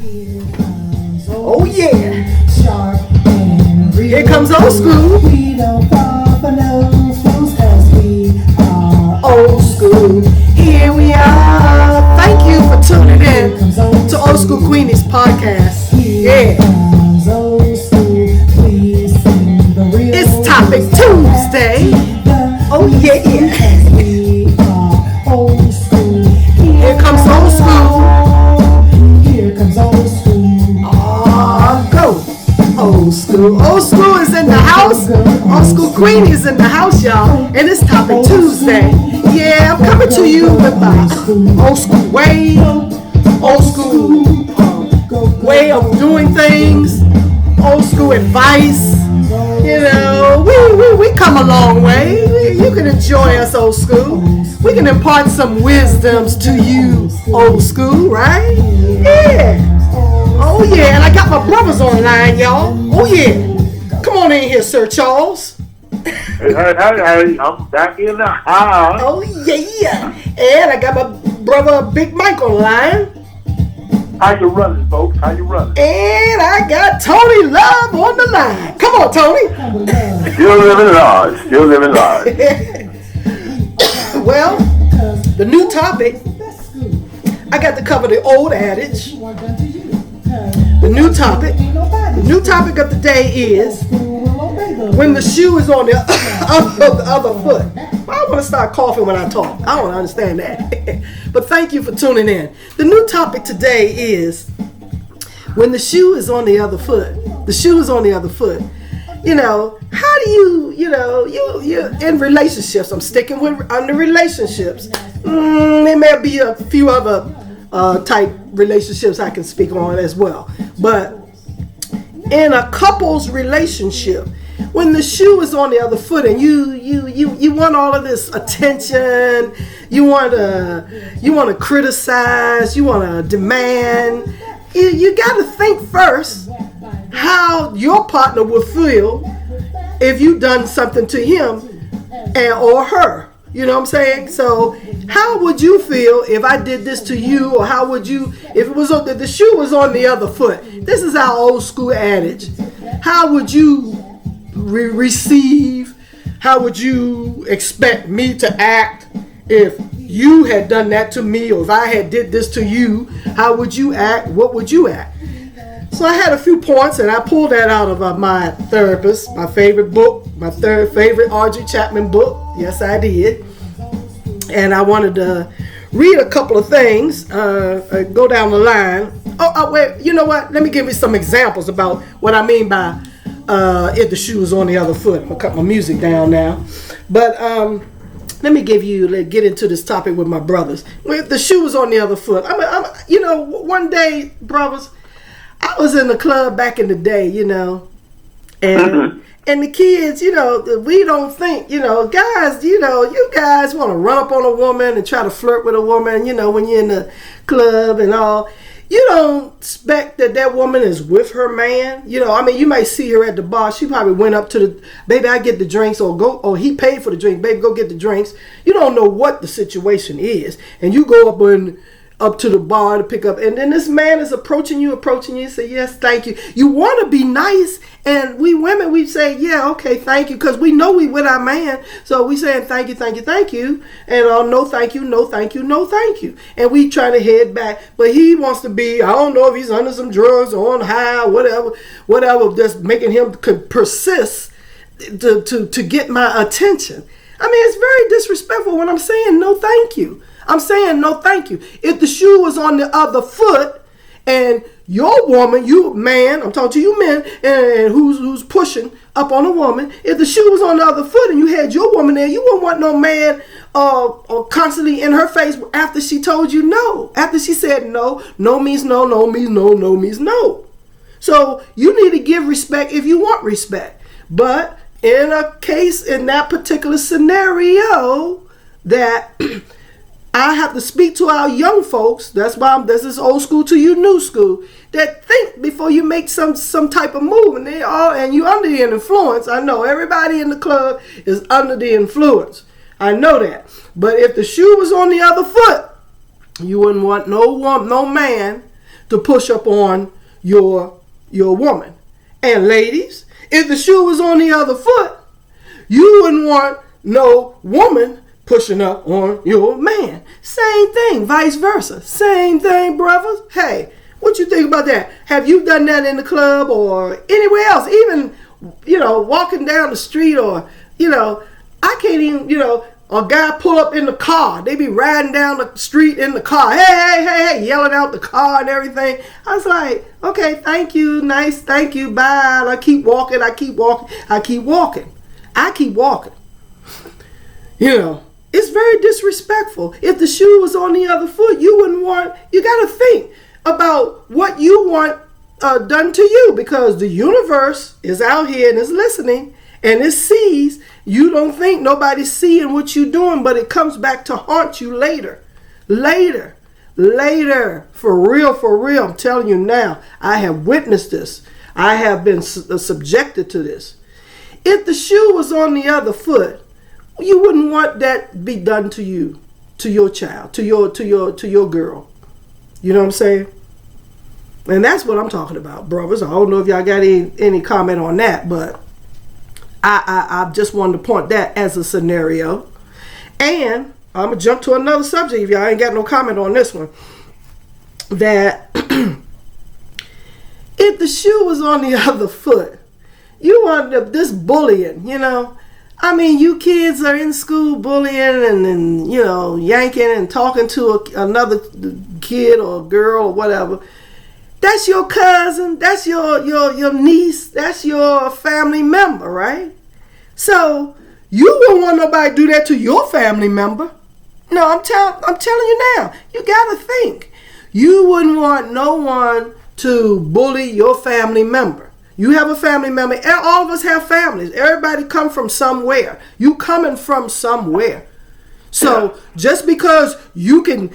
Oh yeah. Here comes old school. We don't fall for no fools, 'cause we are old school. Here we are. Thank you for tuning in to Old School Queenies podcast. Yeah. It's Topic Tuesday. Oh yeah. Here comes old school. Here comes old school. Oh, go. Old school. Old school is in the house. Old School Queenie is in the house, y'all. And it's Topic Tuesday. Yeah, I'm coming to you with my old school way. Old school way of doing things. Old school advice. You know, we come a long way. You can enjoy us, old school. We can impart some wisdoms to you, old school, right? Yeah. Oh, yeah. And I got my brothers online, y'all. Oh, yeah. Come on in here, Sir Charles. Hey, I'm back in the house. Oh, yeah. And I got my brother, Big Mike, online. How you running, folks? How you running? And I got Tony Love on the line. Come on, Tony. Still living large. Still living large. Well, the new topic, I got to cover the old adage. The new topic of the day is when the shoe is on the other foot. I want to start coughing when I talk. I don't understand that. But thank you for tuning in. The new topic today is when the shoe is on the other foot. The shoe is on the other foot. You know, how do you in relationships, I'm sticking with under relationships. There may be a few other type relationships I can speak on as well. But in a couple's relationship, when the shoe is on the other foot and you want all of this attention, you want to criticize, you want to demand, you got to think first how your partner would feel if you done something to him or her. You know what I'm saying? So how would you feel if I did this to you, or how would you if it was if the shoe was on the other foot? This is our old school adage. How would you receive? How would you expect me to act if you had done that to me, or if I had did this to you? How would you act? What would you act? So I had a few points, and I pulled that out of my therapist, my favorite book, my third favorite Audrey Chapman book. Yes, I did. And I wanted to read a couple of things, go down the line. Oh, wait, you know what? Let me give you some examples about what I mean by if the shoe is on the other foot. I'm going to cut my music down now. But let me get into this topic with my brothers. If the shoe is on the other foot, one day, brothers, I was in the club back in the day, and the kids, we don't think, guys, you guys want to run up on a woman and try to flirt with a woman, when you're in the club and all. You don't expect that woman is with her man. You might see her at the bar. She probably went up to the, baby, I get the drinks, or he paid for the drink, baby, go get the drinks. You don't know what the situation is. And you go up to the bar to pick up, and then this man is approaching you, say, yes, thank you. You want to be nice, and we women, we say, yeah, okay, thank you, because we know we with our man, so we saying thank you, and no thank you, no thank you, no thank you, and we trying to head back, but he wants to be, I don't know if he's under some drugs or on high, whatever, just making him persist to get my attention. I mean, it's very disrespectful when I'm saying no thank you. I'm saying no thank you. If the shoe was on the other foot and your woman, you man, I'm talking to you men, and who's pushing up on a woman, if the shoe was on the other foot and you had your woman there, you wouldn't want no man constantly in her face after she told you no. After she said no, no means no, no means no, no means no. So you need to give respect if you want respect. But in a case, in that particular scenario, that I have to speak to our young folks. That's why this is old school to you new school. That think before you make some type of move, and you under the influence. I know everybody in the club is under the influence. I know that. But if the shoe was on the other foot, you wouldn't want no man to push up on your woman. And ladies, if the shoe was on the other foot, you wouldn't want no woman pushing up on your man. Same thing, vice versa. Same thing, brothers. Hey, what you think about that? Have you done that in the club or anywhere else? Even, walking down the street or, I can't even, a guy pull up in the car. They be riding down the street in the car. Hey, yelling out the car and everything. I was like, okay, thank you, nice, thank you, bye. And I keep walking. It's very disrespectful. If the shoe was on the other foot, you got to think about what you want done to you, because the universe is out here and is listening and it sees. You don't think nobody's seeing what you're doing, but it comes back to haunt you later. For real. I'm telling you now, I have witnessed this. I have been subjected to this. If the shoe was on the other foot, you wouldn't want that be done to you, to your child, to your girl. You know what I'm saying? And that's what I'm talking about, brothers. I don't know if y'all got any comment on that, but I just wanted to point that as a scenario. And I'm going to jump to another subject if y'all ain't got no comment on this one. That if the shoe was on the other foot, you want this bullying, I mean, you kids are in school bullying and yanking and talking to another kid or girl or whatever. That's your cousin. That's your niece. That's your family member, right? So you wouldn't want nobody to do that to your family member. No, I'm telling you now. You gotta think. You wouldn't want no one to bully your family member. You have a family member. All of us have families. Everybody come from somewhere. You coming from somewhere. So just because you can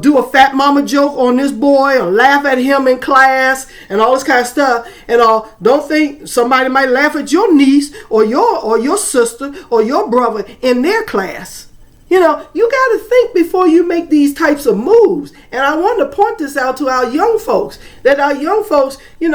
do a fat mama joke on this boy or laugh at him in class and all this kind of stuff and all, don't think somebody might laugh at your niece or your sister or your brother in their class. You got to think before you make these types of moves. And I want to point this out to our young folks, that our young folks, we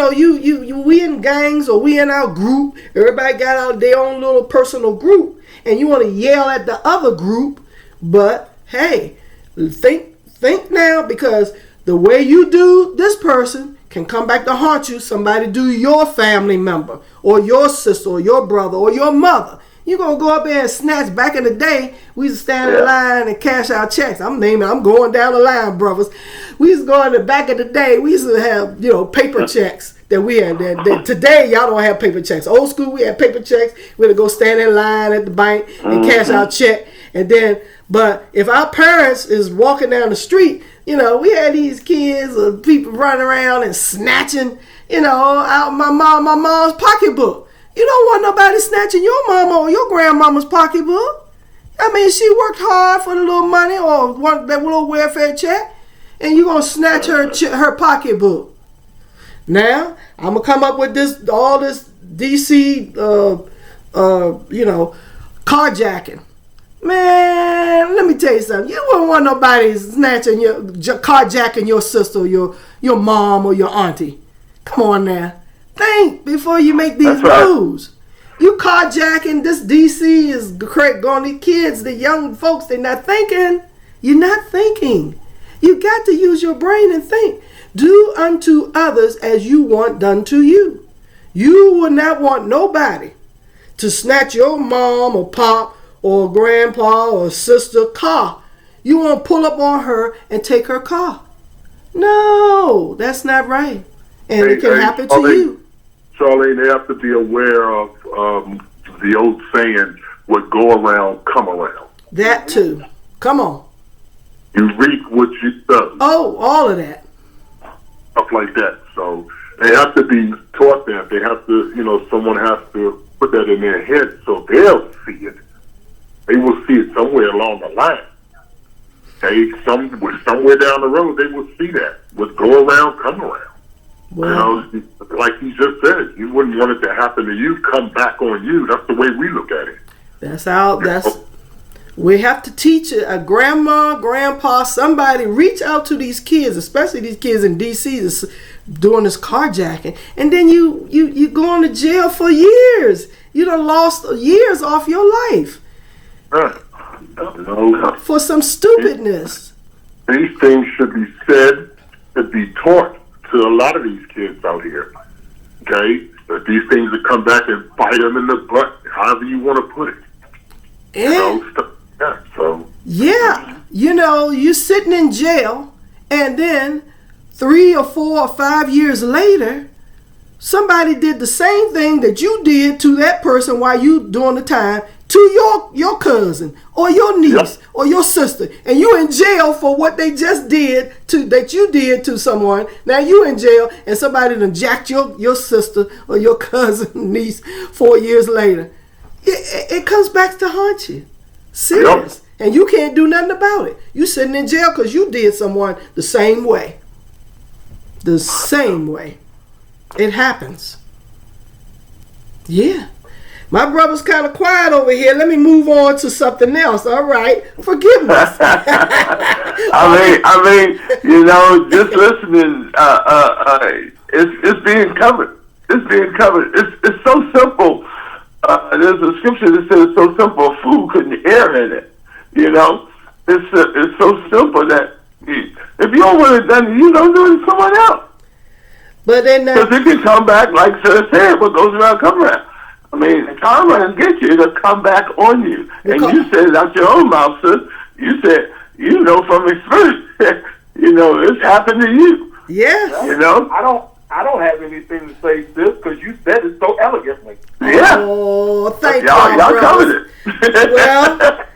in gangs or we in our group, everybody got out their own little personal group, and you want to yell at the other group. But hey, think now, because the way you do this person can come back to haunt you. Somebody do your family member or your sister or your brother or your mother. You're going to go up there and snatch. Back in the day, we used to stand in line and cash our checks. I'm going down the line, brothers. We used to go in the back of the day. We used to have, paper checks that we had. That today, y'all don't have paper checks. Old school, we had paper checks. We had to go stand in line at the bank and cash our check. And then, but if our parents is walking down the street, we had these kids or people running around and snatching, out my mom's pocketbook. You don't want nobody snatching your mama or your grandmama's pocketbook. I mean, she worked hard for the little money or that little welfare check, and you're going to snatch her pocketbook. Now, I'm going to come up with all this DC, carjacking. Man, let me tell you something. You wouldn't want nobody snatching carjacking your sister, your mom or your auntie. Come on now. Think before you make these moves. You carjacking this DC is going to kids, the young folks, they're not thinking. You're not thinking. You got to use your brain and think. Do unto others as you want done to you. You would not want nobody to snatch your mom or pop or grandpa or sister car. You want to pull up on her and take her car. No, that's not right. And it can happen to you. Charlene, they have to be aware of the old saying, what go around, come around. That too. Come on. You reap what you sow. Oh, all of that. Stuff like that. So they have to be taught that. They have to, someone has to put that in their head so they'll see it. They will see it somewhere along the line. Okay, somewhere down the road, they will see that. What go around, come around. Wow. Like he just said, you wouldn't want it to happen to you, come back on you. That's the way we look at it. We have to teach a grandma, grandpa, somebody reach out to these kids, especially these kids in D.C. that's doing this carjacking. And then you going to jail for years. You done lost years off your life. For some stupidness. These things should be said and be taught to a lot of these kids out here. Okay? But these things that come back and bite them in the butt, however you want to put it. You sitting in jail, and then 3 or 4 or 5 years later, somebody did the same thing that you did to that person while you doing the time to your cousin or your niece or your sister, and you in jail for what they just did that you did to someone. Now you in jail, and somebody done jacked your sister or your cousin, niece 4 years later. It comes back to haunt you. Serious. And you can't do nothing about it. You sitting in jail because you did someone the same way. The same way. It happens. Yeah. My brother's kind of quiet over here. Let me move on to something else. All right. Forgiveness. I mean, just listening, it's being covered. It's being covered. It's so simple. There's a scripture that says it's so simple, a fool couldn't err in it. It's so simple that if you don't want it done, do it to someone else. But then, because it can come back, like Sir said, what goes around comes around. I mean, the karma will get you. It'll come back on you. And you said it out your own mouth, sir. You said, from experience, it's happened to you. Yes. I don't have anything to say, sis, because you said it so elegantly. Yeah. Oh, thank y'all. Y'all covered it. Well,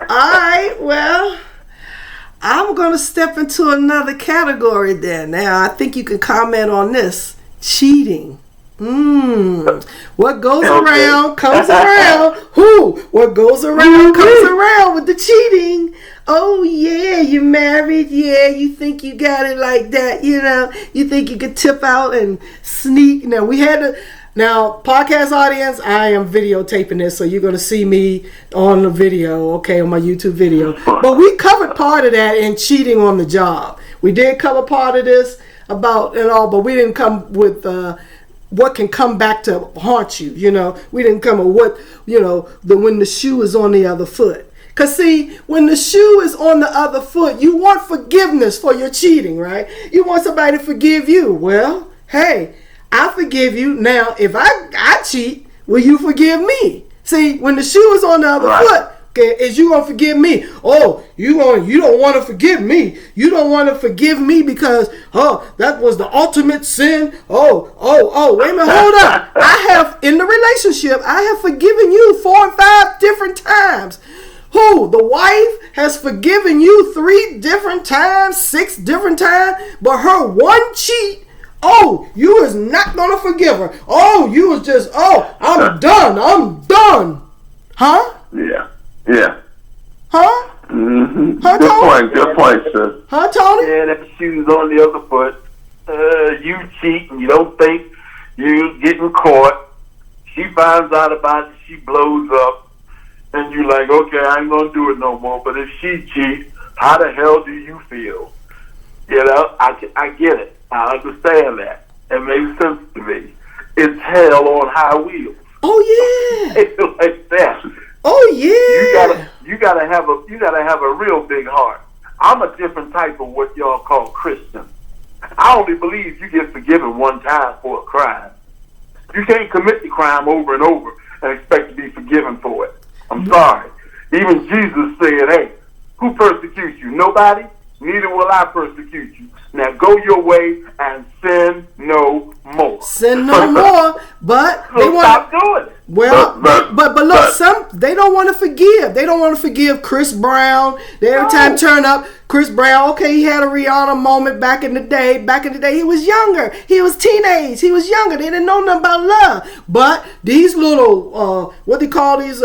all right. Well, I'm going to step into another category then. Now, I think you can comment on this. Cheating. What goes around comes around. What goes around comes around with the cheating. Oh yeah, you're married. Yeah, you think you got it like that. You think you could tip out and sneak. Now podcast audience, I am videotaping this, so you're gonna see me on the video, okay, on my YouTube video. But we covered part of that in cheating on the job. We did cover part of this about and all, but we didn't come with what can come back to haunt you. We didn't come with what when the shoe is on the other foot. Because, see, when the shoe is on the other foot, you want forgiveness for your cheating, right? You want somebody to forgive you. Well, hey, I forgive you. Now, if I cheat, will you forgive me? See, when the shoe is on the other foot, okay, is you going to forgive me? Oh, you don't want to forgive me. You don't want to forgive me because, that was the ultimate sin. Wait a minute, hold up. In the relationship, I have forgiven you 4 and 5 different times. The wife has forgiven you 3 different times, 6 different times, but her one cheat, you is not going to forgive her. You was just, I'm done. Huh? Yeah. Huh? Mm-hmm. Huh, Tony? Good point, sir. Huh, Tony? Yeah, that shoe's on the other foot. You cheat and you don't think you're getting caught. She finds out about it, she blows up. And you're like, okay, I ain't going to do it no more. But if she cheats, how the hell do you feel? I get it. I understand that. It makes sense to me. It's hell on high wheels. Oh, yeah. It's like that. Oh, yeah. You gotta have a real big heart. I'm a different type of what y'all call Christian. I only believe you get forgiven one time for a crime. You can't commit the crime over and over and expect to be forgiven for it. I'm sorry. Even Jesus said, hey, who persecutes you? Nobody? Neither will I persecute you. Now go your way and sin no more. Sin no more, but they want stop doing it. Well, but look, they don't want to forgive. They don't want to forgive Chris Brown. They every time turn up Chris Brown. Okay, he had a Rihanna moment back in the day. Back in the day, he was younger. He was teenage. He was younger. They didn't know nothing about love. But these little what they call these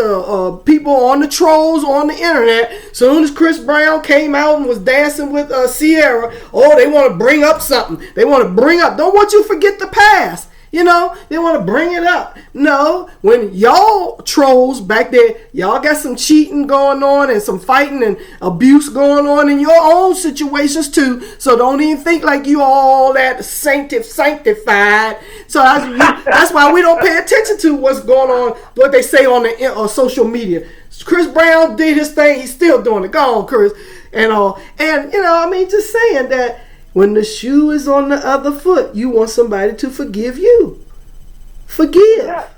people on the trolls on the internet. Soon as Chris Brown came out and was dancing with Sierra, they want to bring up something. They want to bring up. Don't want you to forget the past. You know, they want to bring it up. No, when y'all trolls back there, y'all got some cheating going on and some fighting and abuse going on in your own situations too. So don't even think like you all that sanctified. So that's why we don't pay attention to what's going on, what they say on the social media. Chris Brown did his thing. He's still doing it. Go on, Chris. And you know, I mean, just saying that. When the shoe is on the other foot, you want somebody to forgive you. Forgive. Yeah.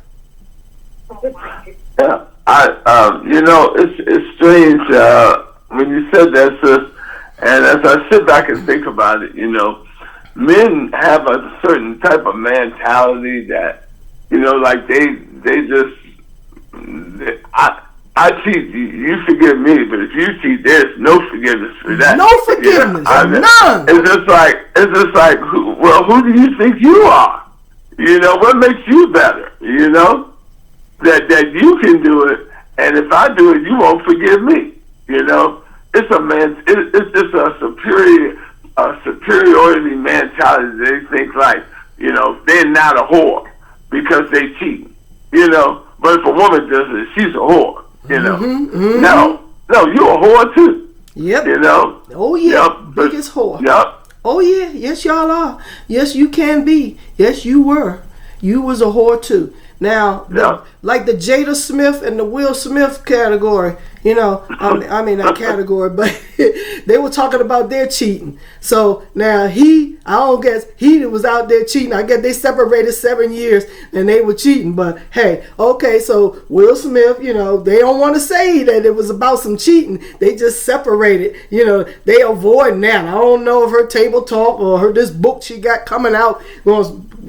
You know, it's strange when you said that, sis. And as I sit back and think about it, you know, men have a certain type of mentality that, you know, like I cheat, you forgive me, but if you cheat, there's no forgiveness for that. No forgiveness, none. It's just like, who do you think you are? You know, what makes you better? You know, that you can do it, and if I do it, you won't forgive me. You know, it's just a superiority mentality. They think like, you know, they're not a whore because they cheat. You know, but if a woman does it, she's a whore. You know, no, you're a whore too. Yep. You know. Oh yeah, yep. Biggest whore. Yep. Oh yeah, yes y'all are. Yes you can be. Yes you were. You was a whore too. Now, like the Jada Smith and the Will Smith category, you know, I mean not category, but they were talking about their cheating. So now I don't guess he was out there cheating. I guess they separated 7 years and they were cheating. But hey, okay, so Will Smith, you know, they don't want to say that it was about some cheating. They just separated. You know, they avoid that. I don't know if her table talk or this book she got coming out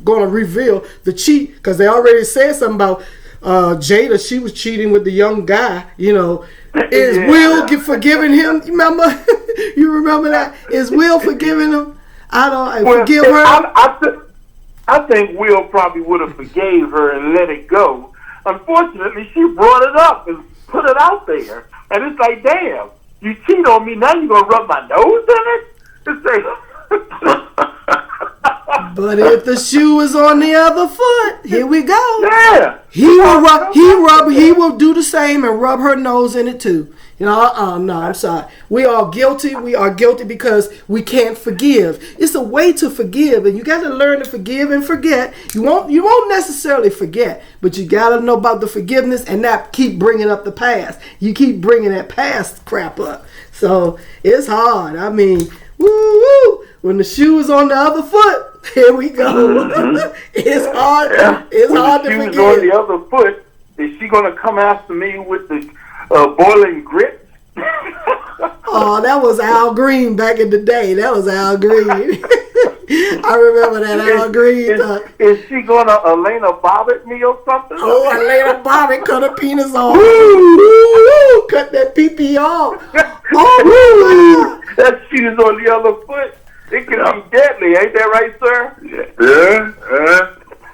going to reveal the cheat, because they already said something about Jada. She was cheating with the young guy. You know, is Will forgiving him? You remember that? Is Will forgiving him? Forgive her. I think Will probably would have forgave her and let it go. Unfortunately, she brought it up and put it out there, and it's like, damn, you cheat on me, now you gonna rub my nose in it? It's like. But if the shoe is on the other foot, here we go. Yeah. He will do the same and rub her nose in it too. You know, no, I'm sorry. We are guilty. We are guilty because we can't forgive. It's a way to forgive, and you got to learn to forgive and forget. You won't necessarily forget, but you got to know about the forgiveness and not keep bringing up the past. You keep bringing that past crap up. So it's hard. I mean, woo! When the shoe is on the other foot, here we go. It's hard. Yeah. It's when hard to the forgive. shoe's on the other foot, is she gonna come after me with the boiling grits? Oh, that was Al Green back in the day. That was Al Green. I remember that Al Green. Is she gonna Elena Bobbitt me or something? Oh, Elena Bobbitt cut her penis off. Woo! Cut that pee off. Oh, that shoe is on the other foot. It can be deadly, ain't that right, sir? Yeah.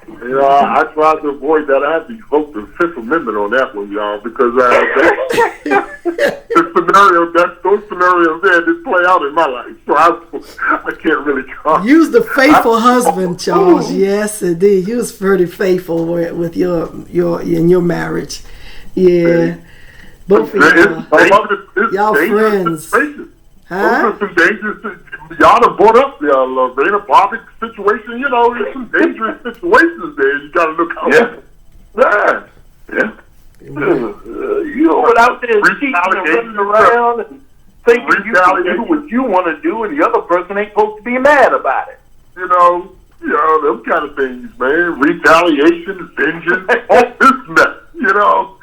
You know, I tried to avoid that. I had to vote the Fifth Amendment on that one, y'all, because those scenarios there did play out in my life, so I can't really talk. You was the faithful husband, Charles. Yes, indeed. You was pretty faithful with your marriage. Yeah, both of y'all friends. Huh? Those are some dangerous. Y'all have brought up the Lorena Bobbitt situation. You know, there's some dangerous situations there. You got to look out. Yeah. You know, without there cheating and running around and thinking you can do what you want to do, and the other person ain't supposed to be mad about it. You know, them kind of things, man. Retaliation, vengeance, all this mess. You know.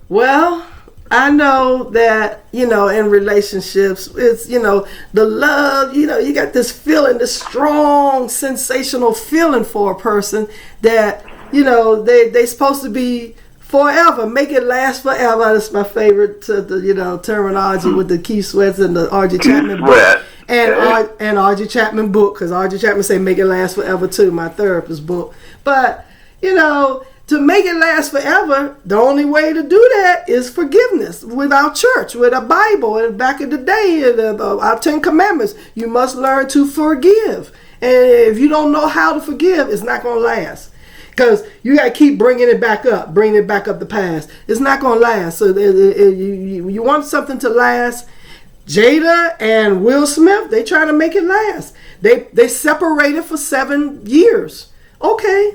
Well, I know that, in relationships, it's, the love, you got this feeling, this strong, sensational feeling for a person that, they supposed to be forever, make it last forever. That's my favorite, terminology with the Keith Sweats and the R.J. Chapman book. And R.J. Chapman book, because R.J. Chapman say make it last forever too, my therapist book. But, to make it last forever, the only way to do that is forgiveness with our church, with a Bible. And back in the day, our 10 Commandments, you must learn to forgive. And if you don't know how to forgive, it's not going to last. Because you got to keep bringing it back up the past. It's not going to last. So you want something to last. Jada and Will Smith, they trying to make it last. They separated for 7 years. Okay.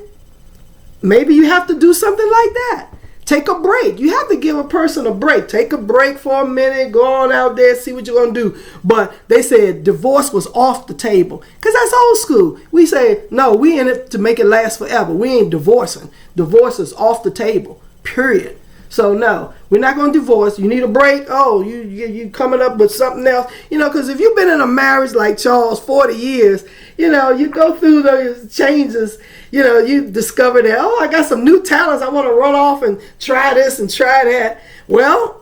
Maybe you have to do something like that. Take a break. You have to give a person a break. Take a break for a minute. Go on out there, see what you're going to do. But they said divorce was off the table. Because that's old school. We say, no, we in it to make it last forever. We ain't divorcing. Divorce is off the table. Period. So no, we're not going to divorce. You need a break. Oh, you coming up with something else. Because if you've been in a marriage like Charles 40 years, you go through those changes. You discover that, I got some new talents. I want to run off and try this and try that. Well,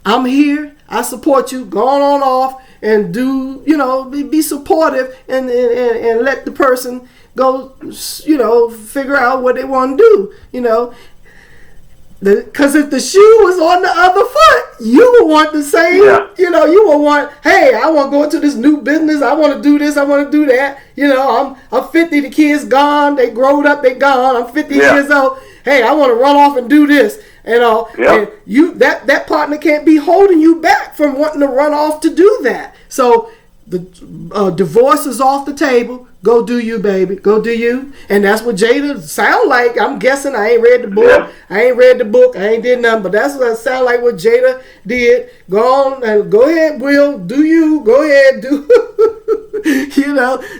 I'm here. I support you. Go on off and do, be supportive and let the person go, figure out what they want to do, Because if the shoe was on the other foot, you would want the same. Yeah. You would want, hey, I want to go into this new business. I want to do this. I want to do that. I'm 50. The kids gone. They growed up. They gone. I'm 50 years old. Hey, I want to run off and do this. And you that partner can't be holding you back from wanting to run off to do that. So the divorce is off the table. Go do you, baby. Go do you. And that's what Jada sound like. I'm guessing. I ain't read the book. Yeah. I ain't did nothing. But that's what it sound like what Jada did. Go on and go ahead, Will. Do you. Go ahead. Do.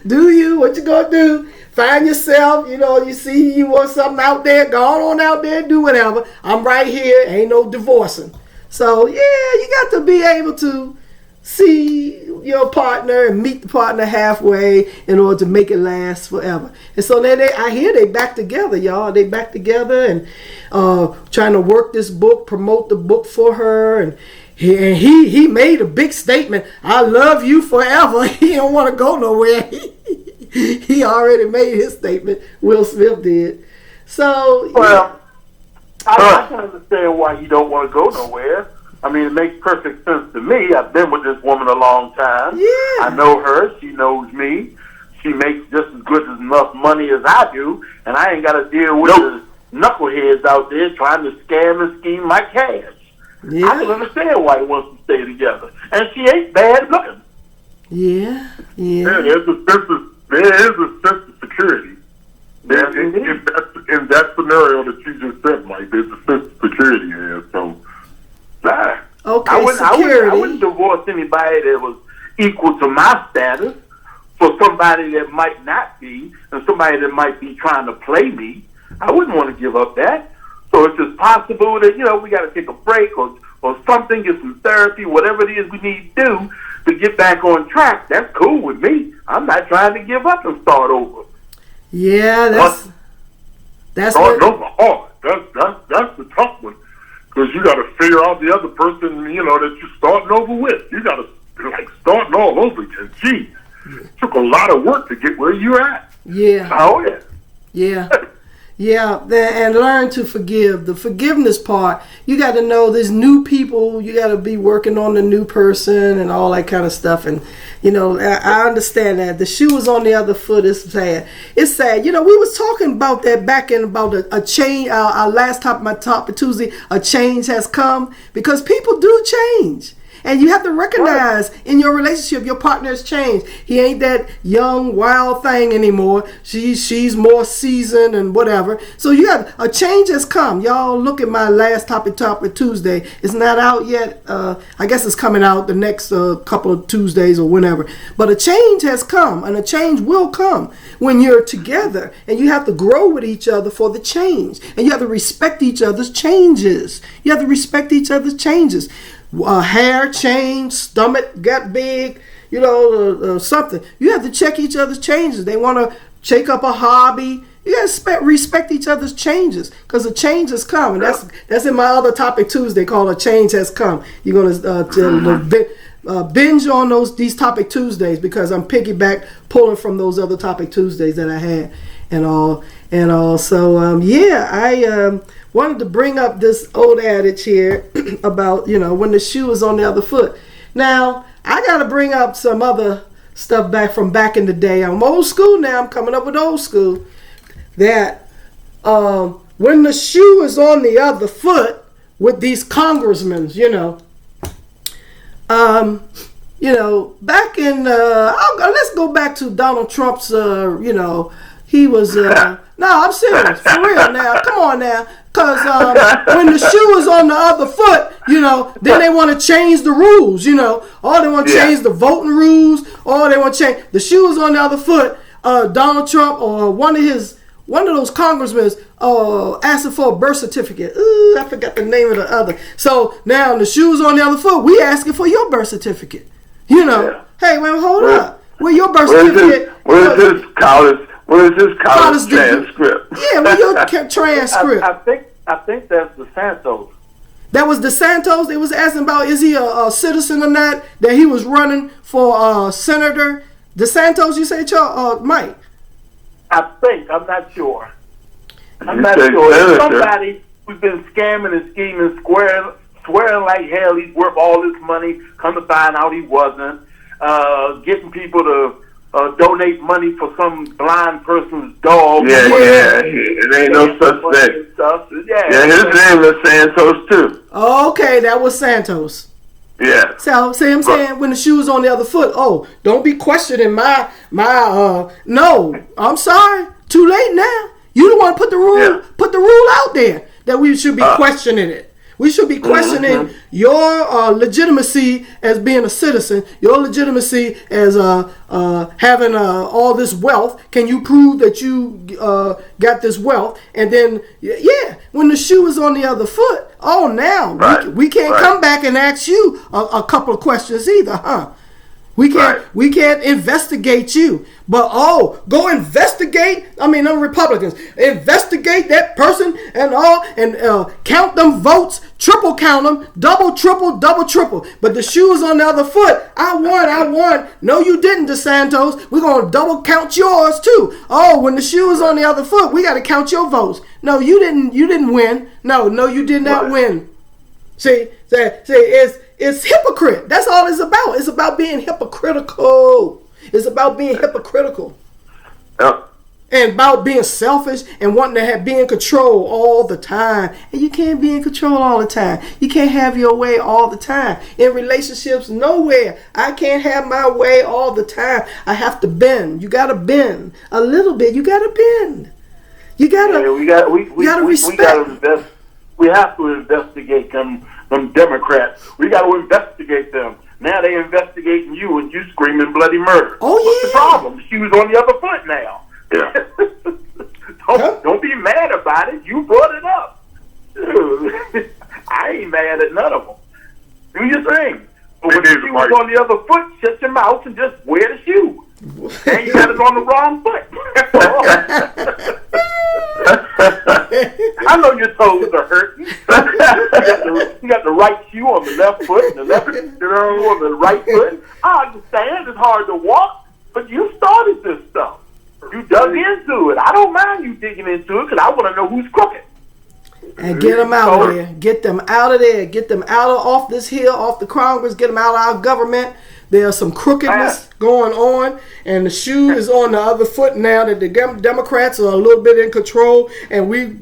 Do you. What you gonna do? Find yourself. You see you want something out there. Go on out there. Do whatever. I'm right here. Ain't no divorcing. So, yeah, you got to be able to see your partner and meet the partner halfway in order to make it last forever. And so then I hear they back together, y'all. They back together and trying to work this book, promote the book for her. And he made a big statement. I love you forever. He don't want to go nowhere. He already made his statement. Will Smith did. So, well, I can understand why you don't want to go nowhere. I mean, it makes perfect sense to me. I've been with this woman a long time. Yeah. I know her. She knows me. She makes just as good as enough money as I do, and I ain't got to deal with the knuckleheads out there trying to scam and scheme my cash. Yeah. I can understand why he wants to stay together. And she ain't bad looking. Yeah. There is a sense of security. In that scenario that you just said, Mike, there's a sense of security here. So, okay, I wouldn't divorce anybody that was equal to my status for somebody that might not be, and somebody that might be trying to play me. I wouldn't want to give up that. So if it's possible that, we got to take a break or something, get some therapy, whatever it is we need to do to get back on track, that's cool with me. I'm not trying to give up and start over. Yeah, that's starting over hard. That's the tough one. Because you got to figure out the other person, that you're starting over with. You got to, starting all over again. Geez, it took a lot of work to get where you're at. Yeah. Oh, yeah. Yeah. Yeah, and learn to forgive. The forgiveness part, you got to know there's new people. You got to be working on the new person and all that kind of stuff. And, I understand that. The shoe is on the other foot. It's sad. It's sad. We was talking about that back in about a change. Our last topic Tuesday, a change has come because people do change. And you have to recognize in your relationship, your partner has changed. He ain't that young, wild thing anymore. She's more seasoned and whatever. So you have a change has come. Y'all look at my last topic Tuesday. It's not out yet. I guess it's coming out the next couple of Tuesdays or whenever. But a change has come, and a change will come when you're together. And you have to grow with each other for the change. And you have to respect each other's changes. Hair changed, stomach got big, something. You have to check each other's changes. They want to take up a hobby. You got to respect each other's changes because a change has come. And that's in my other topic Tuesday called A Change Has Come. You're going to binge on these topic Tuesdays because I'm pulling from those other topic Tuesdays that I had and all. So, I wanted to bring up this old adage here about, when the shoe is on the other foot. Now, I got to bring up some other stuff back in the day. I'm old school now. I'm coming up with old school. That when the shoe is on the other foot with these congressmen, back in let's go back to Donald Trump's. He was no, I'm serious, for real now. Come on now. Because when the shoe is on the other foot, then they want to change the rules, or they want to change the voting rules, or they want to change the shoe is on the other foot. Donald Trump or one of those congressmen asking for a birth certificate. Ooh, I forgot the name of the other. So now the shoe's on the other foot. We asking for your birth certificate. Hey, wait, hold up. Where your birth certificate? Where's this college transcript? Yeah, where your transcript? I think that's DeSantos. That was DeSantos. They was asking about, is he a citizen or not? That he was running for Senator DeSantos. You say, Mike? I'm not sure. I'm not sure. There's somebody who's been scamming and scheming, swearing like hell he's worth all this money. Come to find out he wasn't. Getting people to donate money for some blind person's dog. Yeah. It ain't no such thing. Yeah, his name is Santos too. Okay, that was Santos. Yeah. So, see what I'm saying? When the shoe's on the other foot, don't be questioning my no, I'm sorry. Too late now. You the one put the rule out there that we should be questioning it. We should be questioning your legitimacy as being a citizen, your legitimacy as having all this wealth. Can you prove that you got this wealth? And then, when the shoe is on the other foot, we can't come back and ask you a couple of questions either, huh? We can't investigate you. But go investigate. I mean, them Republicans investigate that person and count them votes, triple count them, double, triple. But the shoe is on the other foot. I won. No, you didn't, DeSantos. We're gonna double count yours too. When the shoe is on the other foot, we got to count your votes. No, you didn't. You didn't win. No, you did not win. See, it's hypocrite. That's all it's about. It's about being hypocritical. Yeah. And about being selfish and wanting to be in control all the time. And you can't be in control all the time. You can't have your way all the time. In relationships, nowhere. I can't have my way all the time. I have to bend. You got to bend a little bit. You got to bend. You got to respect. We have to investigate them Democrats. We got to investigate them. Now they investigating you and you screaming bloody murder. Oh, yeah. What's the problem? She was on the other foot now. Yeah. Don't be mad about it. You brought it up. I ain't mad at none of them. Do your thing. But when she was on the other foot, shut your mouth and just wear the shoe. And you got it on the wrong foot. I know your toes are hurting. You got the right shoe on the left foot and the left shoe on the right foot. I understand it's hard to walk, but you started this stuff. You dug into it. I don't mind you digging into it because I want to know who's crooked. And get them out of there. Get them out of there. Get them off this hill, off the Congress. Get them out of our government. There's some crookedness going on, and the shoe is on the other foot now that the Democrats are a little bit in control, and we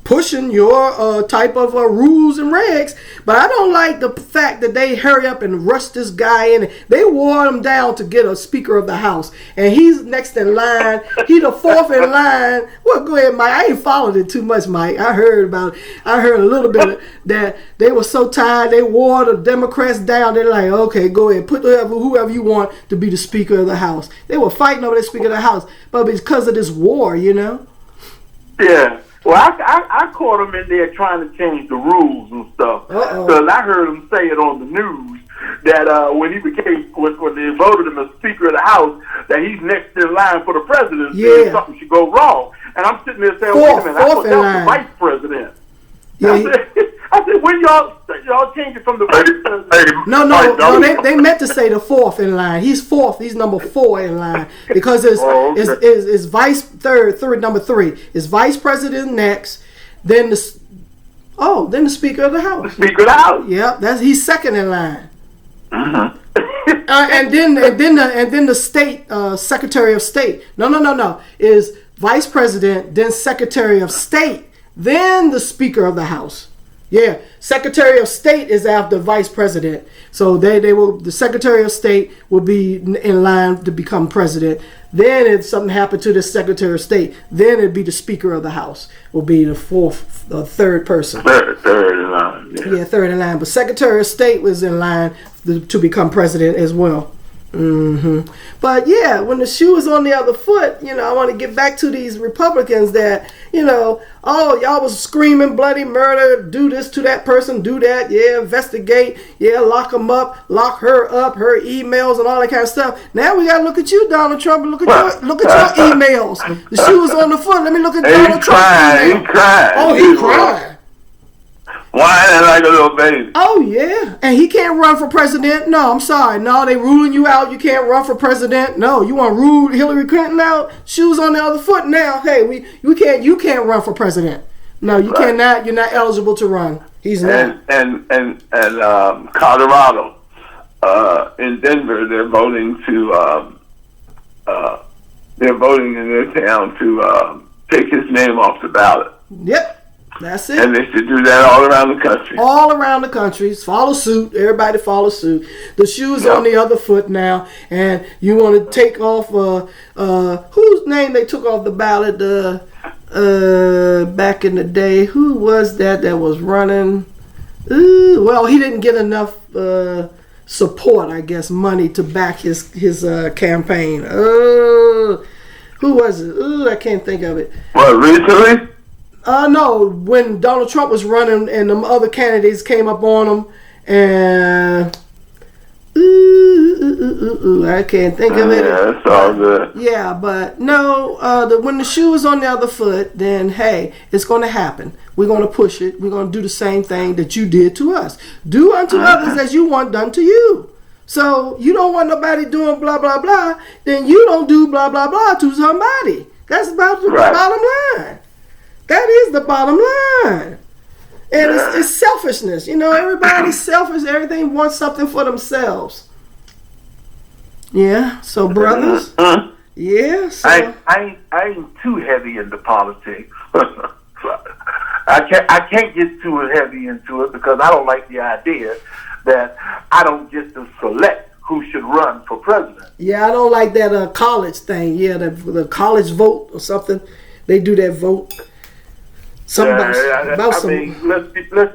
pushing your type of rules and regs. But I don't like the fact that they hurry up and rush this guy in. They wore him down to get a Speaker of the House, and he's next in line. He the fourth in line. Well, go ahead, Mike. I ain't followed it too much, Mike. I heard a little bit of that they were so tired. They wore the Democrats down. They're like, okay, go ahead, put whoever you want to be the Speaker of the House. They were fighting over the Speaker of the House, but because of this war, Yeah. Well, I caught him in there trying to change the rules and stuff. Because I heard him say it on the news that when they voted him as Speaker of the House, that he's next in line for the presidency and something should go wrong. And I'm sitting there saying, wait a minute, I thought that was the vice president. Yeah, I said, when y'all change it from the vice president? No, they meant to say the fourth in line. He's fourth. He's number 4 in line because it's number 3 is vice president next, then the Speaker of the House. The Speaker of the House. Yeah, he's second in line. Mm-hmm. and then the state Secretary of State. No. Is Vice President, then Secretary of State, then the Speaker of the House. Yeah, Secretary of State is after Vice President. So the Secretary of State will be in line to become president. Then if something happened to the Secretary of State, then it'd be the Speaker of the House will be the third person. Third in line. Yeah, third in line. But Secretary of State was in line to become president as well. But yeah, when the shoe is on the other foot, I want to get back to these Republicans that, y'all was screaming bloody murder, do this to that person, do that, investigate, lock them up, lock her up, her emails and all that kind of stuff. Now we gotta look at you, Donald Trump, and look at your emails. The shoe is on the foot. Let me look at Donald Trump. He cried. Oh, he cried. Whining like a little baby. Oh, yeah. And he can't run for president? No, I'm sorry. No, they ruling you out. You can't run for president. No, you want to rule Hillary Clinton out? Shoes on the other foot now. Hey, you can't run for president. No, you cannot. You're not eligible to run. He's not. And Colorado, in Denver, they're voting in their town to take his name off the ballot. Yep. That's it. And they should do that all around the country. All around the country. Follow suit. Everybody follow suit. The shoe's on the other foot now. And you want to take off, whose name they took off the ballot back in the day? Who was that was running? Well, he didn't get enough support, I guess, money to back his campaign. Who was it? I can't think of it. What, recently? No, when Donald Trump was running and them other candidates came up on him and I can't think of it. Yeah, it's all good. Yeah, but no, when the shoe is on the other foot, then hey, it's going to happen. We're going to push it. We're going to do the same thing that you did to us. Do unto others as you want done to you. So you don't want nobody doing blah, blah, blah, then you don't do blah, blah, blah to somebody. That's about the bottom line. That is the bottom line. And it's selfishness. Everybody's selfish. Everything wants something for themselves. Yeah, so brothers. Yeah, so. I ain't too heavy into politics. I can't get too heavy into it because I don't like the idea that I don't get to select who should run for president. Yeah, I don't like that college thing. Yeah, the college vote or something. They do that vote. Let's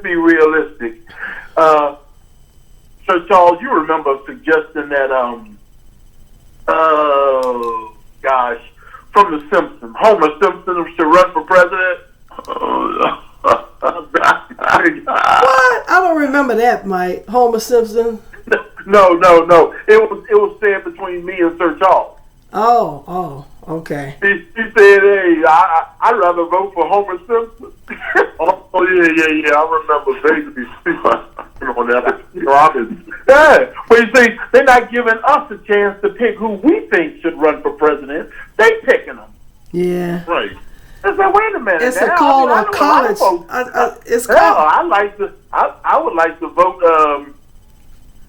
be realistic. Sir Charles, you remember suggesting that from The Simpsons, Homer Simpson should run for president? What? I don't remember that, Mike. Homer Simpson. No. It was said between me and Sir Charles. Oh, okay. He said, "Hey, I'd rather vote for Homer Simpson." Yeah. I remember vaguely on that. Yeah, but you see, they're not giving us a chance to pick who we think should run for president. They picking them. Yeah. Right. I said, wait a minute. It's now. called a college. It's called. I would like to vote.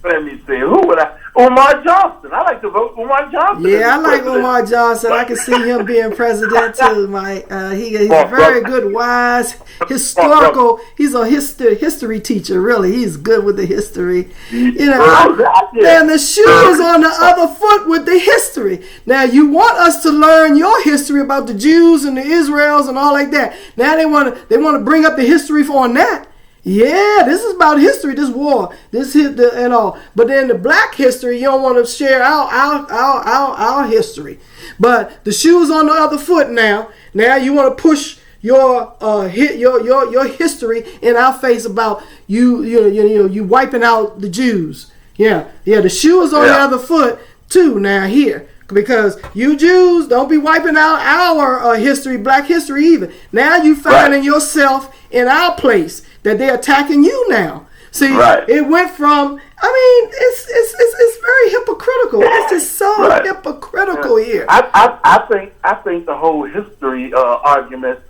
Let me see. Who would I? Umar Johnson. I like to vote Umar Johnson. Yeah, I like Umar Johnson. I can see him being president too, Mike. He's a very good, wise, historical. He's a history teacher. Really, he's good with the history. And the shoe is on the other foot with the history. Now you want us to learn your history about the Jews and the Israels and all like that. Now they want to bring up the history on that. Yeah, this is about history, this war, and all. But then the black history, you don't want to share our history. But the shoe's on the other foot now. Now you want to push your history in our face about you wiping out the Jews. Yeah. The shoe is on the other foot too now here. Because you Jews don't be wiping out our history, black history either. Now you finding yourself in our place that they're attacking you now. See, it went from. It's very hypocritical. It's just so hypocritical here. I think the whole history argument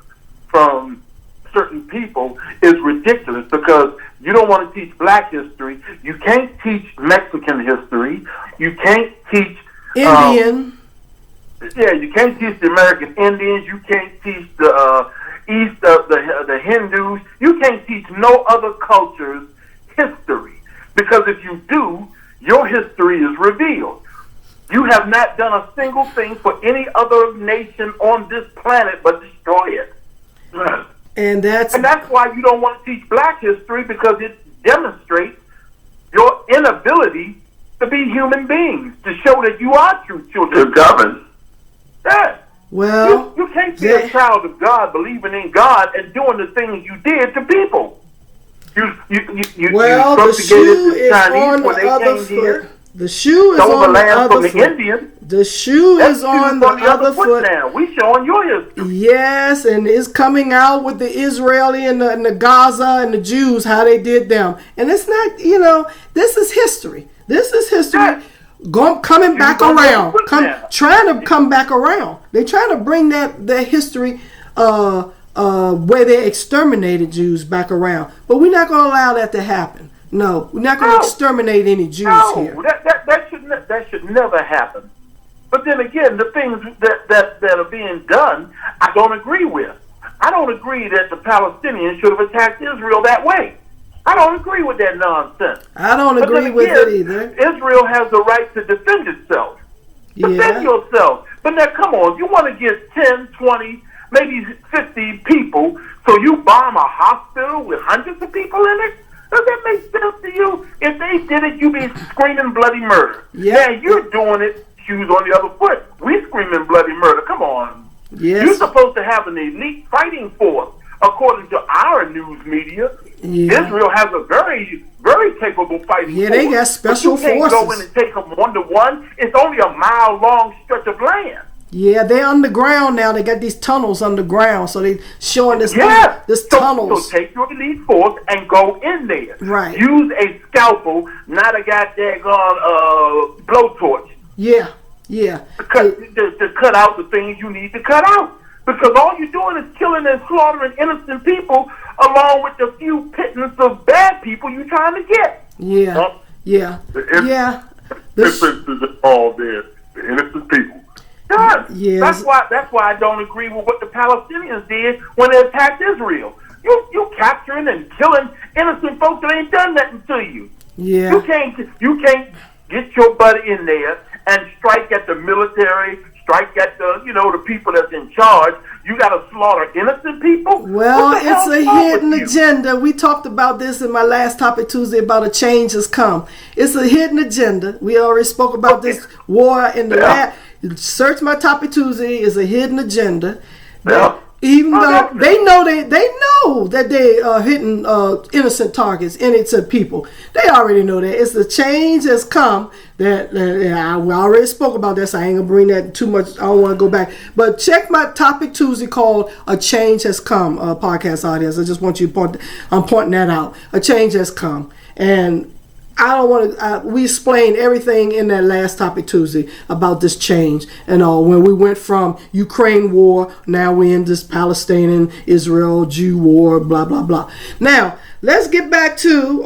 from certain people is ridiculous because you don't want to teach black history. You can't teach Mexican history. You can't teach Indian. You can't teach the American Indians. You can't teach the East of the Hindus. You can't teach no other culture's history because if you do, your history is revealed. You have not done a single thing for any other nation on this planet but destroy it. And that's why you don't want to teach black history because it demonstrates your inability to be human beings, to show that you are true children. To govern. Yeah. Well, you can't be a child of God, believing in God, and doing the things you did to people. You the shoe is on the other foot. The shoe is on the other foot. The shoe is on the other foot now. We showing your history. Yes, and it's coming out with the Israeli and the Gaza and the Jews, how they did them. And it's not, this is history. This is history. Yeah. Coming back around, trying to come back around. They're trying to bring that history where they exterminated Jews back around. But we're not going to allow that to happen. No, we're not going to exterminate any Jews here. That should never happen. But then again, the things that are being done, I don't agree with. I don't agree that the Palestinians should have attacked Israel that way. I don't agree with that nonsense. I don't agree with it either. Israel has the right to defend itself. Defend yourself. But now, come on, you want to get 10, 20, maybe 50 people, so you bomb a hospital with hundreds of people in it? Does that make sense to you? If they did it, you'd be screaming bloody murder. Now, you're doing it, shoes on the other foot. We screaming bloody murder. Come on. Yes. You're supposed to have an elite fighting force, according to our news media. Yeah. Israel has a very, very capable fighting force. Yeah, they got special forces. You can't go in and take them 1-to-1. It's only a mile-long stretch of land. Yeah, they're underground now. They got these tunnels underground, so they showing this tunnels. So take your elite force and go in there. Right. Use a scalpel, not a goddamn blowtorch. Yeah. To cut out the things you need to cut out. Because all you're doing is killing and slaughtering innocent people along with the few pittance of bad people you're trying to get. Yeah. The difference is all there. The innocent people. Yes. That's why I don't agree with what the Palestinians did when they attacked Israel. You capturing and killing innocent folks that ain't done nothing to you. Yeah. You can't get your butt in there and strike at the military, strike at the people that's in charge. You got to slaughter innocent people? Well, it's a hidden agenda. We talked about this in my last Topic Tuesday about a change has come. It's a hidden agenda. We already spoke about this war in the last. Search my Topic Tuesday is a hidden agenda. Even though they know that they are hitting innocent targets, innocent people. They already know that. It's the change has come that we already spoke about this. I ain't gonna bring that too much. I don't want to go back. But check my Topic Tuesday called "A Change Has Come" podcast audience. I just want you to point. I'm pointing that out. A change has come, and I don't want to. We explained everything in that last Topic Tuesday about this change and all. When we went from Ukraine war, now we're in this Palestinian, Israel, Jew war, blah blah blah. Now let's get back to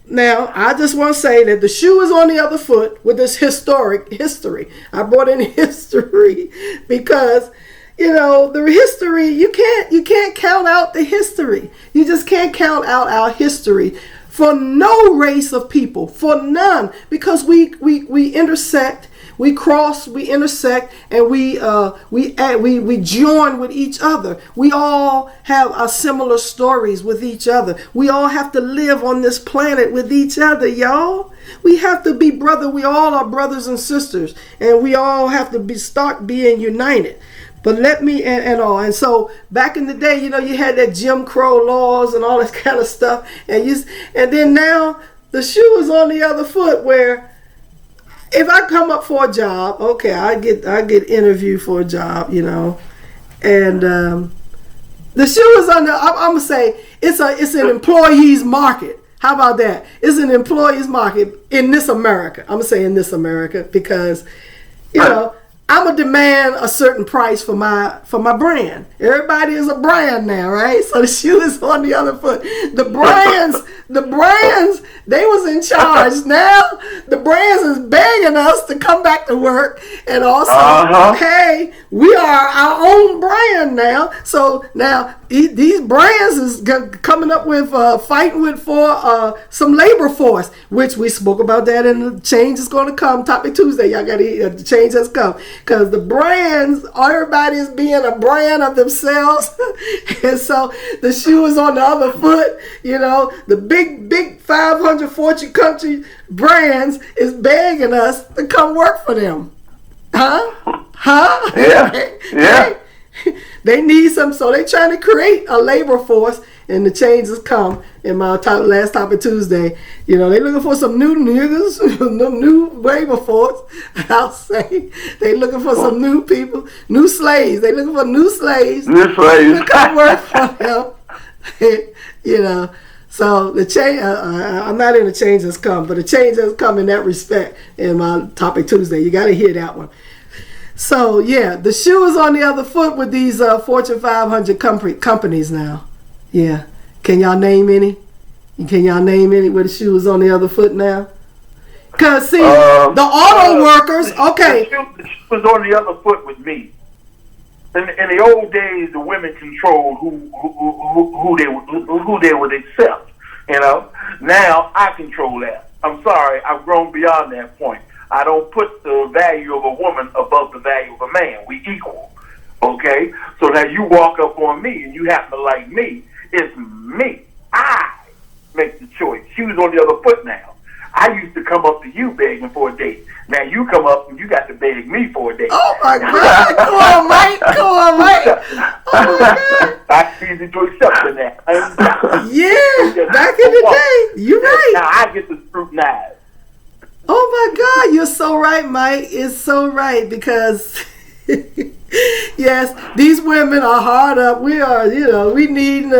Now I just want to say that the shoe is on the other foot with this historic history. I brought in history because the history you can't count out the history. You just can't count out our history. For no race of people, for none, because we intersect, we cross, we intersect, and we join with each other. We all have similar stories with each other. We all have to live on this planet with each other, y'all. We have to be brother. We all are brothers and sisters, and we all have to start being united. But and so back in the day, you had that Jim Crow laws and all this kind of stuff, and then now the shoe is on the other foot. Where if I come up for a job, I get interviewed for a job, and the shoe is on the. I'm gonna say it's an employee's market. How about that? It's an employee's market in this America. I'm gonna say in this America because I'm gonna demand a certain price for my brand. Everybody is a brand now, right? So the shoe is on the other foot. The brands, they was in charge. Now the brands is begging us to come back to work, and also, hey, we are our own brand now. So now these brands is coming up with fighting with for some labor force, which we spoke about that in the change is going to come. Topic Tuesday, y'all got to the change has come, because the brands, everybody is being a brand of themselves, and so the shoe is on the other foot. You know, the big 500 Fortune country brands is begging us to come work for them. Yeah. They need some, so they trying to create a labor force, and the changes come. In my last Topic Tuesday, you know, they looking for some new niggas, new labor force. I'll say they looking for some new people, new slaves. They looking for new slaves. To come work for them. You know. So the change, I'm not in the change has come, but the change has come in that respect in my Topic Tuesday. You got to hear that one. So yeah, the shoe is on the other foot with these Fortune 500 companies now. Yeah, can y'all name any? Can y'all name any where the shoe is on the other foot now? Cause see, the auto workers. Okay, the shoe was on the other foot with me. In the old days, the women controlled who they would accept. You know, now I control that. I'm sorry, I've grown beyond that point. I don't put the value of a woman above the value of a man. We equal. Okay? So now you walk up on me and you happen to like me. It's me. I make the choice. Shoes on the other foot now. I used to come up to you begging for a date. Now you come up and you got to beg me for a date. Oh my God. Come on, Mike. Oh my God. That's easy to accept that. Yeah, back in the day. You're right. Now I get to scrutinize. Oh my God, you're so right, Mike. It's so right, because yes, these women are hard up. We are, you know, we need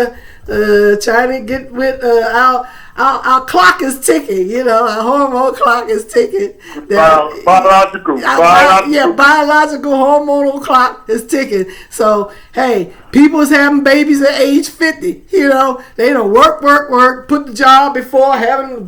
trying to get with our clock is ticking. You know, our hormone clock is ticking. Biological hormonal clock is ticking. So hey, people's having babies at age 50. You know, they don't work, put the job before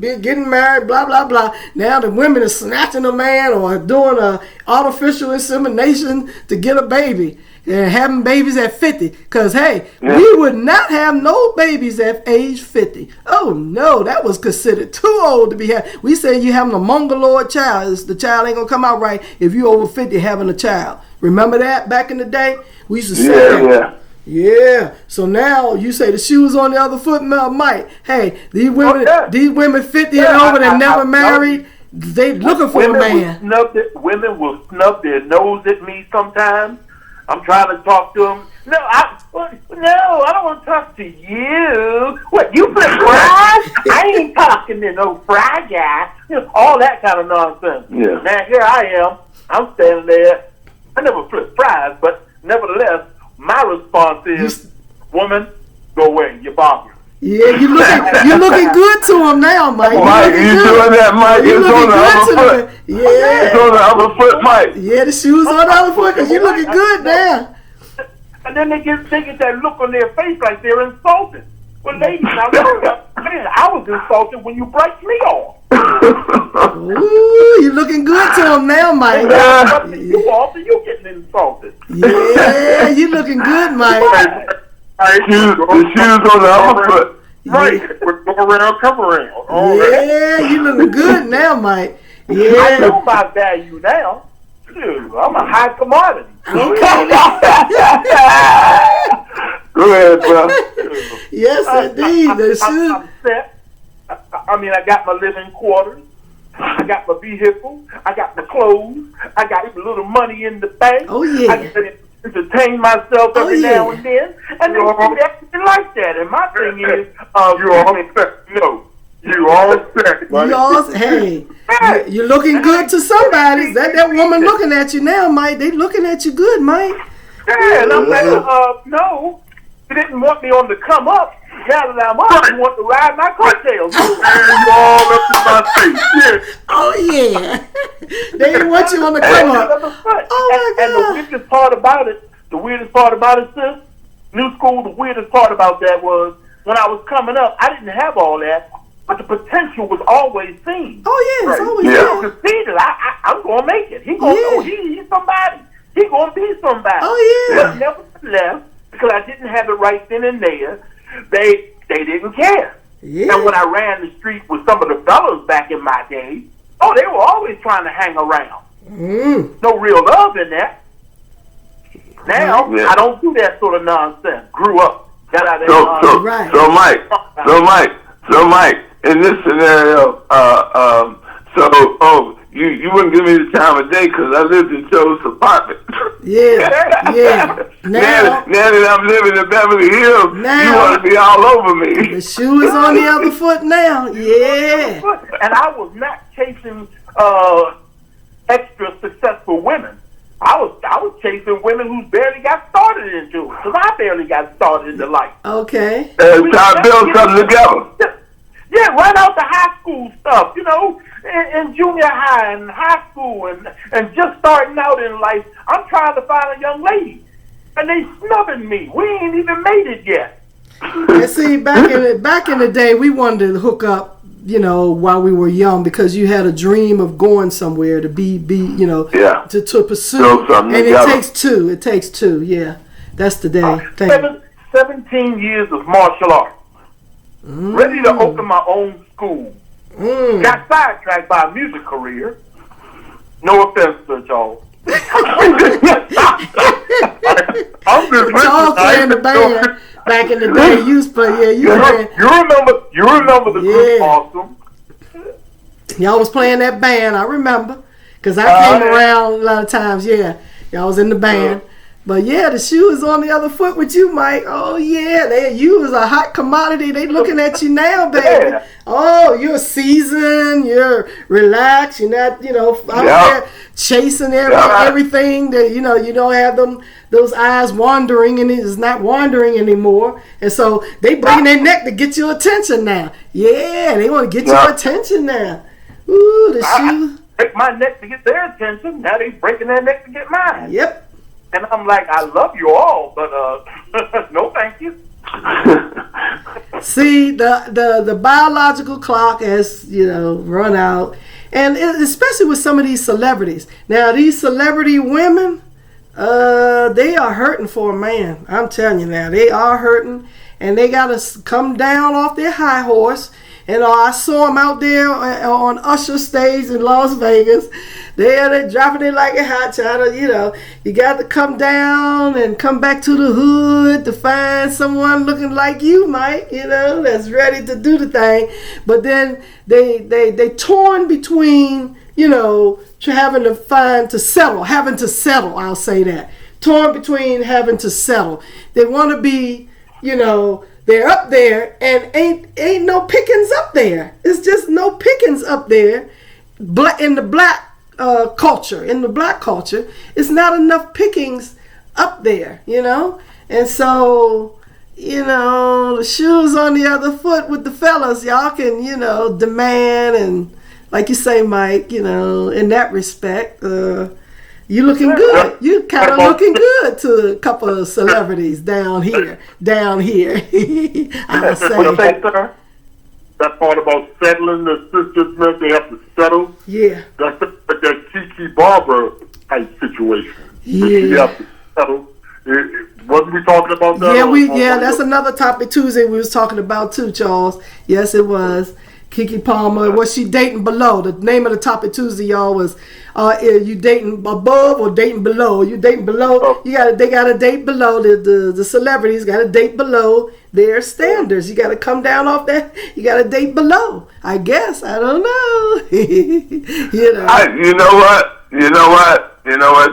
getting married, blah blah blah. Now the women are snatching a man or doing a artificial insemination to get a baby. And having babies at 50, because hey, we would not have no babies at age 50. Oh no, that was considered too old to be had. We said you having a mongoloid child. The child ain't gonna come out right if you over 50 having a child. Remember that back in the day? We used to say that. Yeah. So now you say the shoes on the other foot, Mike. Hey, these women 50 and over that never married. They looking for a man. Women will snub their nose at me sometimes. I'm trying to talk to them. No, I don't want to talk to you. What, you flip fries? I ain't talking to no fry guy. You know, all that kind of nonsense. Yeah. Now, here I am. I'm standing there. I never flip fries, but nevertheless, my response is, woman, go away. You're bothering. Yeah, you're looking good to him now, Mike. Mike, you doing that, Mike? It's on the other foot. Yeah. It's on the other foot, Mike. Yeah, the shoes on the other foot, because you're looking good now. And then they get that look on their face like they're insulted. Well, ladies, now, man, I was insulted when you break me off. Ooh, you're looking good to him now, Mike. You off and you're getting insulted. Yeah, you're looking good, Mike. The shoes on the other foot. Right. Go around, come around. Yeah, you looking good now, Mike. Yeah. I know my value now. Dude, I'm a high commodity. Okay. Go ahead, bro. Yes, indeed. I'm set. I got my living quarters. I got my vehicle. I got my clothes. I got a little money in the bank. Oh, yeah. I can entertain myself every now and then. And they like that. And my thing is, you all set. No. You all set, buddy. Hey, you're looking good to somebody. That woman looking at you now, Mike. They looking at you good, Mike. Yeah, and I'm like, no, you didn't want me on the come up. gathered them up and want to ride my coattails. And you all up in my face. Yeah. Oh yeah. They didn't want you on the come up. Oh my God. And the weirdest part about it, sis, new school, the weirdest part about that was when I was coming up, I didn't have all that, but the potential was always seen. Oh yeah, it's always You there. could see that I'm gonna make it. He's somebody. He's gonna be somebody. Oh yeah. But nevertheless, because I didn't have it right then and there, they didn't care. Yeah. And when I ran the street with some of the fellas back in my day, they were always trying to hang around. No real love in that. Now, I don't do that sort of nonsense. Grew up. Got out of that Right. So Mike, in this scenario, you wouldn't give me the time of day because I lived in Joe's apartment. Yeah. Now that I'm living in Beverly Hills, you want to be all over me. The shoe is on the other foot now. Yeah. And I was not chasing extra successful women. I was chasing women who barely got started into it, because I barely got started into life. Okay. Trying to build something together. Yeah, right out the high school stuff, in junior high and high school and just starting out in life. I'm trying to find a young lady, and they snubbing me. We ain't even made it yet. And see, back in the day, we wanted to hook up, while we were young, because you had a dream of going somewhere to be to pursue. And it takes two. Yeah, that's the day. 17 years of martial arts. Ready to open my own school. Got sidetracked by a music career. No offense to y'all. I'm just Charles playing the band back in the day. You remember the group Awesome? Y'all was playing that band. I remember, because I came around a lot of times. Yeah, y'all was in the band. But yeah, the shoe is on the other foot with you, Mike. Oh yeah, you was a hot commodity. They looking at you now, baby. Yeah. Oh, you're seasoned. You're relaxed. You're not, out there chasing everything that you don't have those eyes wandering, and it's not wandering anymore. And so they bring their neck to get your attention now. Yeah, they want to get your attention now. Ooh, the shoe. Break my neck to get their attention. Now they breaking their neck to get mine. Yep. And I'm like, I love you all, but no, thank you. See, the biological clock has run out, and especially with some of these celebrities. Now, these celebrity women, they are hurting for a man. I'm telling you now, they are hurting, and they gotta come down off their high horse. And I saw them out there on Usher stage in Las Vegas. They're dropping it like a hot china. You got to come down and come back to the hood to find someone looking like you, Mike. That's ready to do the thing. But then they torn between having to settle. I'll say that, torn between having to settle. They want to be they're up there, and ain't no pickings up there. It's just no pickings up there. But in the black culture, it's not enough pickings up there, And so, the shoes on the other foot with the fellas. Y'all can, demand, and like you say, Mike, in that respect, you looking good. You kind of looking good to a couple of celebrities down here. I say. What you say, sir? That part about settling, the sisters meant they have to settle. Yeah. That's that Kiki Barber type situation. Yeah. You have to settle. Wasn't we talking about that? Yeah, that's another Topic Tuesday we was talking about too, Charles. Yes, it was. Kiki Palmer, was she dating below? The name of the Topic Tuesday, y'all, was are you dating above or dating below? You dating below? They gotta date below. The celebrities gotta date below their standards. You gotta come down off that. You gotta date below. I guess. I don't know. You know what?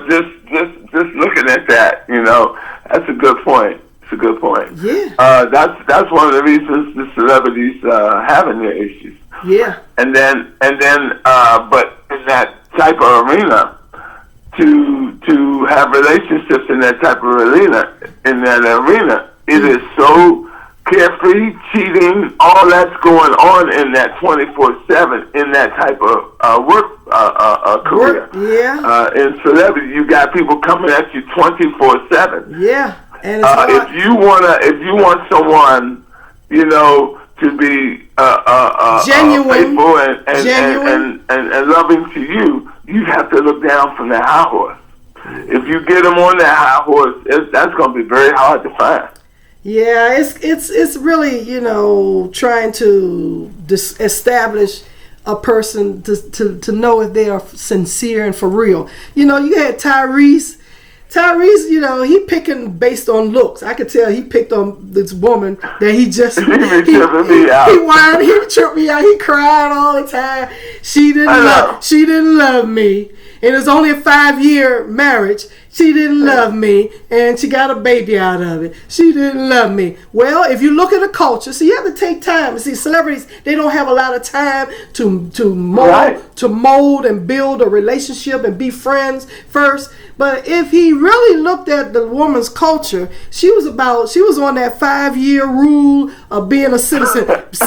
Just looking at that, that's a good point. It's a good point. Yeah. That's one of the reasons the celebrities having their issues. Yeah. And then, but in that type of arena, to have relationships in that type of arena, it is so carefree, all that's going on in that 24/7 in that type of work career. Yeah. In celebrity, you got people coming at you 24/7. Yeah. And it's hard. If you want someone, to be genuine, faithful and loving to you, you have to look down from that high horse. If you get them on that high horse, that's going to be very hard to find. Yeah, it's really, trying to establish a person to know if they are sincere and for real. You had Tyrese. Tyrese, he picking based on looks. I could tell he picked on this woman that he just he whined, he tripped me out, he cried all the time. She didn't love me. And it's only a 5-year marriage. She didn't love me, and she got a baby out of it. She didn't love me. Well, if you look at the culture, so you have to take time. See, celebrities, they don't have a lot of time to mold and build a relationship and be friends first. But if he really looked at the woman's culture, she was on that 5-year rule of being a citizenship. So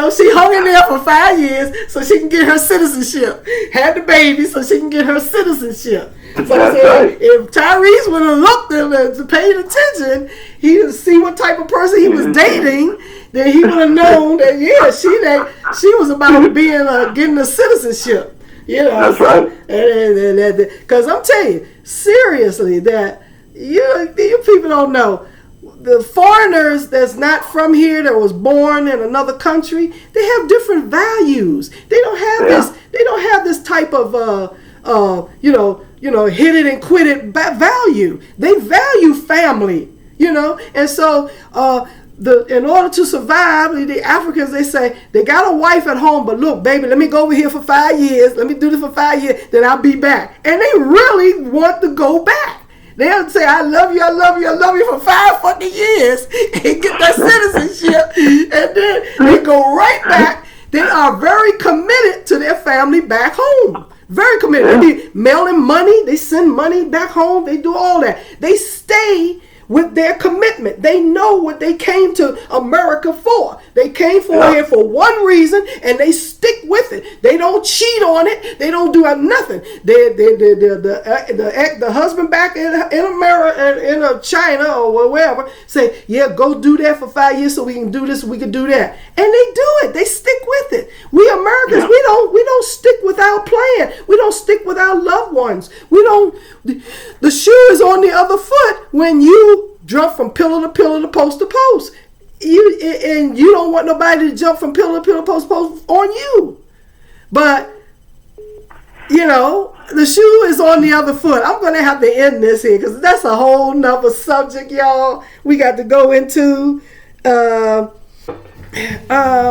she hung in there for 5 years so she can get her citizenship. Had the baby so she can get her citizenship. So if Tyrese would have looked and paid attention, he would see what type of person he was dating. Then he would have known that she was about being getting a citizenship. That's right. Because I'm telling you seriously that you people don't know. The foreigners that's not from here, that was born in another country, they have different values. They don't have this. They don't have this type of hit it and quit it value. They value family, and so in order to survive, the Africans, they say they got a wife at home, but look, baby, let me go over here for 5 years. Let me do this for 5 years, then I'll be back. And they really want to go back. They'll say, I love you for 5 fucking years and get that citizenship. And then they go right back. They are very committed to their family back home. Very committed. They be mailing money. They send money back home. They do all that. They stay with their commitment. They know what they came to America for. They came here for one reason, and they stick with it. They don't cheat on it. They don't do nothing. The husband back in America, in China or wherever, say, yeah, go do that for 5 years so we can do this, we can do that. And they do it. They stick with it. We Americans, we don't stick with our plan. We don't stick with our loved ones. We don't. The shoe is on the other foot when you jump from pillar to pillar to post to post. And you don't want nobody to jump from pillar to pillar, post to post on you. But, the shoe is on the other foot. I'm going to have to end this here because that's a whole nother subject, y'all. We got to go into. I'm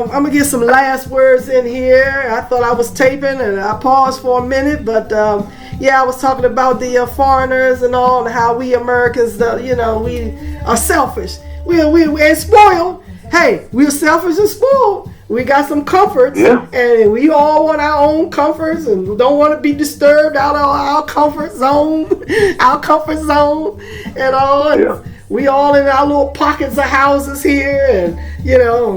going to get some last words in here. I thought I was taping and I paused for a minute, but I was talking about the foreigners and all, and how we Americans, we are selfish. We ain't spoiled. Hey, we're selfish and spoiled. We got some comforts, and we all want our own comforts, and we don't want to be disturbed out of our comfort zone, and all. And we all in our little pockets of houses here, and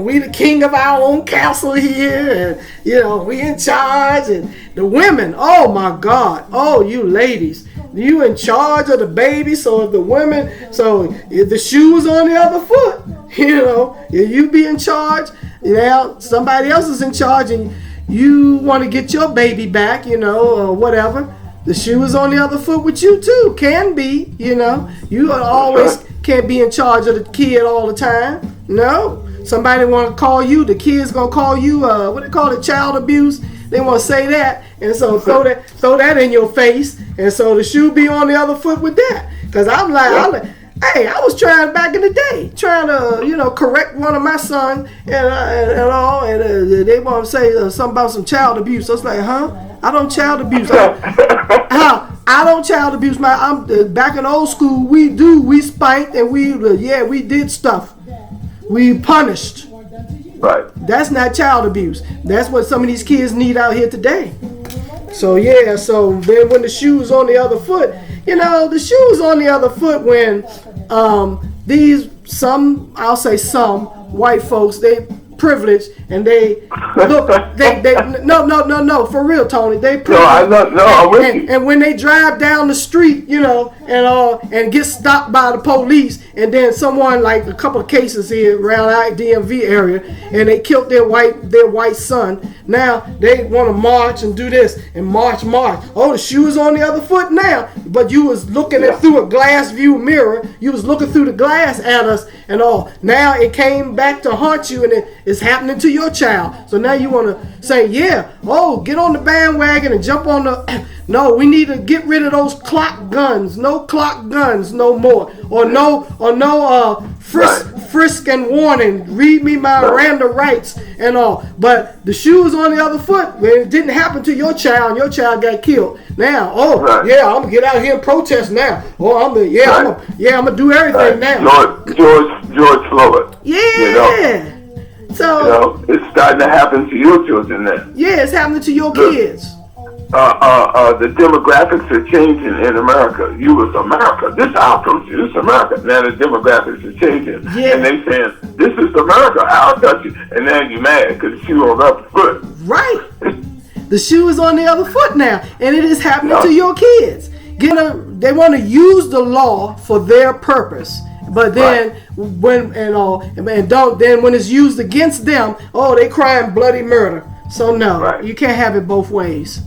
we the king of our own castle here, and we in charge. And the women, oh my God, oh you ladies, you in charge of the baby. So if the women, so if the shoe's on the other foot, if you be in charge, somebody else is in charge, and you want to get your baby back, or whatever. The shoe is on the other foot with you too. Can be, you always can't be in charge of the kid all the time. No, somebody want to call you. The kid's gonna call you. What they call it, child abuse. They want to say that, and so throw that in your face, and so the shoe be on the other foot with that. Cause I'm like, hey, I was trying back in the day, trying to correct one of my sons and all, and they want to say something about some child abuse. I was like, I don't child abuse. I don't child abuse. I'm back in old school. We spanked and we did stuff. We punished. Right. That's not child abuse. That's what some of these kids need out here today. So so then when the shoe's on the other foot, the shoe's on the other foot when I'll say some white folks, they privileged and they look, no, for real, Tony, they privileged. I'm with you. And when they drive down the street, and get stopped by the police, and then someone, like a couple of cases here around our DMV area, and they killed their white son. Now they want to march and do this and march. Oh, the shoe is on the other foot now, but you was looking through a glass view mirror. You was looking through the glass at us and all. Now it came back to haunt you, and it's happening to your child. So now you want to say, get on the bandwagon and jump on the. No, we need to get rid of those clock guns. No clock guns no more. Or no frisk and warning. Read me my Miranda rights and all. But the shoes on the other foot, when it didn't happen to your child, and your child got killed. Now, I'm gonna get out here and protest now. I'm gonna do everything now. George Floyd. Yeah. So it's starting to happen to your children now. Yeah, it's happening to your kids. The demographics are changing in America. You was America. This is our country. This is America. Now the demographics are changing. Yeah. And they saying, this is America, our country. And now you're mad because the shoe on the other foot. Right. The shoe is on the other foot now. And it is happening to your kids. They want to use the law for their purpose. But then when it's used against them, they crying bloody murder. So no, you can't have it both ways.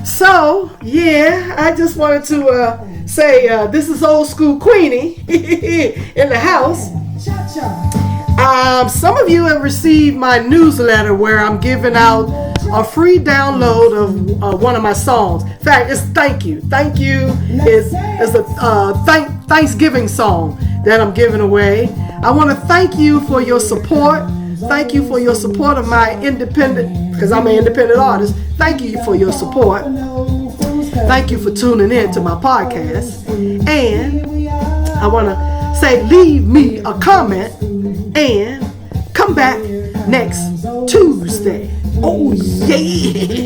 So, I just wanted to say this is old school Queenie in the house. Some of you have received my newsletter where I'm giving out a free download of one of my songs. In fact, it's Thank You. Thank You is a Thanksgiving song that I'm giving away. I want to thank you for your support. Thank you for your support of my independent, because I'm an independent artist. Thank you for your support. Thank you for tuning in to my podcast. And I want to say, leave me a comment and come back next Tuesday. Oh, yeah.